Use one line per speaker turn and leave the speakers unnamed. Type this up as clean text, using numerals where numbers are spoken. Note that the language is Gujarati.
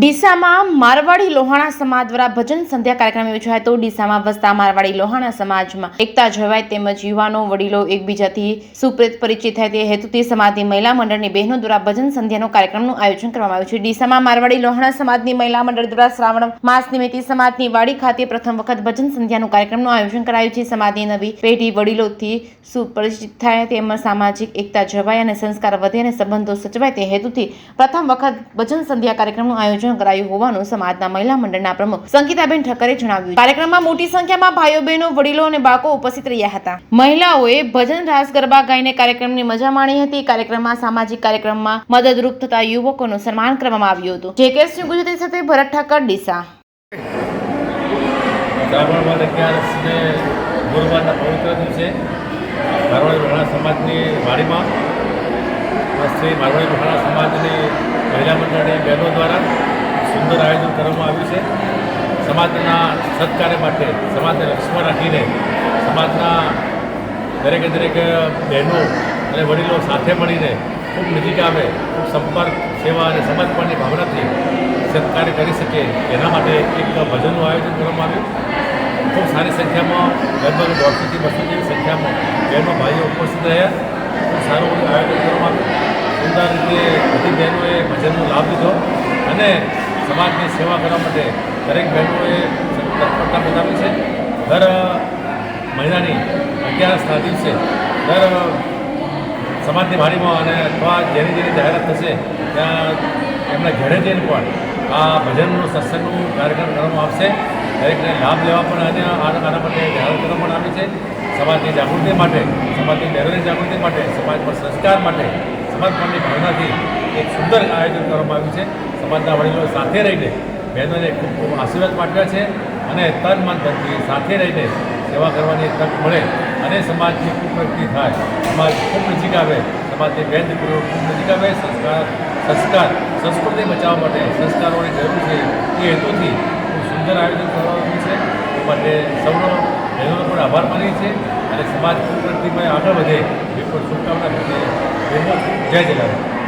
ડીસામાં મારવાડી લોહાણા સમાજ દ્વારા ભજન સંધ્યા કાર્યક્રમ યોજાયો હતો। ડીસામાં વસતા મારવાડી લોહાણા સમાજમાં એકતા જળવાય તેમજ યુવાનો વડીલો એકબીજાથી સુપ્રત પરિચિત થાય તે હેતુથી સમાજની મહિલા મંડળની બહેનો દ્વારા ભજન સંધ્યાનો કાર્યક્રમનું આયોજન કરવામાં આવ્યું છે। ડીસામાં મારવાડી લોહાણા સમાજની મહિલા મંડળ દ્વારા શ્રાવણ માસ નિમિત્તે સમાજની વાડી ખાતે પ્રથમ વખત ભજન સંધ્યાનું કાર્યક્રમનું આયોજન કરાયું છે। સમાજની નવી પેઢી વડીલોથી સુપરિચિત થાય તેમજ સામાજિક એકતા જળવાય અને સંસ્કાર વધે અને સંબંધો સચવાય તે હેતુથી પ્રથમ વખત ભજન સંધ્યા કાર્યક્રમનું આયોજન કરાયું હોવાનું સમાજના મહિલા મંડળના પ્રમુખ સંગીતાબેન ઠક્કરે જણાવ્યું। કાર્યક્રમમાં મોટી સંખ્યામાં ભાઈઓ બહેનો વડીલો અને બાળકો ઉપસ્થિત રહ્યા હતા। મહિલાઓએ ભજન રાસ ગરબા ગાઈને કાર્યક્રમની મજા માણી હતી। કાર્યક્રમમાં સામાજિક કાર્યક્રમમાં મદદરૂપ થતા યુવકોનું સન્માન કરવામાં આવ્યું હતું। જેકેએસ ગુજરાતી સાથે ભરત ઠક્કર ડીસા।
ગુરુવારના પવિત્ર દિવસે મારવાડી લોહાણા સમાજની વાડીમાં શ્રી મારવાડી લોહાણા સમાજની મહિલા મંડળની બહેનો દ્વારા સુંદર આયોજન કરવામાં આવ્યું છે। સમાજના સત્કાર્ય માટે સમાજને લક્ષ્યમાં રાખીને સમાજના દરેકે બહેનો અને વડીલો સાથે મળીને ખૂબ નજીક આવે, ખૂબ સંપર્ક સેવા અને સમાજપણની ભાવનાથી સત્કાર્ય કરી શકે એના માટે એક ભજનનું આયોજન કરવામાં આવ્યું। ખૂબ સારી સંખ્યામાં લગભગ 150 થી 200 જેવી સંખ્યામાં બહેનો ભાઈઓ ઉપસ્થિત રહ્યા। ખૂબ સારું આયોજન કરવામાં આવ્યું। સુંદર રીતે બધી બહેનોએ ભજનનો લાભ લીધો અને સમાજની સેવા કરવા માટે દરેક બહેનોએ તત્પરતા બતાવી છે। દર મહિનાની 11ના દિવસે દર સમાજની વાડીમાં અને અથવા જેની જાહેરાત થશે ત્યાં એમના ઘરે જઈને પણ આ ભજનનું સત્સંગનું કાર્યક્રમ કરવામાં આવશે। દરેકને લાભ લેવા પણ આના માટે જાહેરાત કરવામાં આવી છે। સમાજની જાગૃતિ માટે, સમાજની બહેનોની જાગૃતિ માટે, સમાજ પર સંસ્કાર માટે, સમાજ પરની ભાવનાથી એક સુંદર આયોજન કરવામાં આવ્યું છે। સમાજના વડીલો સાથે રહીને બહેનોને ખૂબ ખૂબ આશીર્વાદ પાઠવ્યા છે અને તન મન ધનથી સાથે રહીને સેવા કરવાની તક મળે અને સમાજની ખૂબ પ્રગતિ થાય, સમાજ ખૂબ નજીક આવે, સમાજની બહેન દીકરીઓ ખૂબ નજીક આવે। સંસ્કૃતિ બચાવવા માટે સંસ્કારોની જરૂર છે એ હેતુથી ખૂબ સુંદર આયોજન કરવામાં છે। એ માટે સૌનો બહેનોનો પણ આભાર માનીએ છીએ અને સમાજ ખૂબ પ્રગતિમાં આગળ વધે એ પણ શુભકામના. જય જલારામ।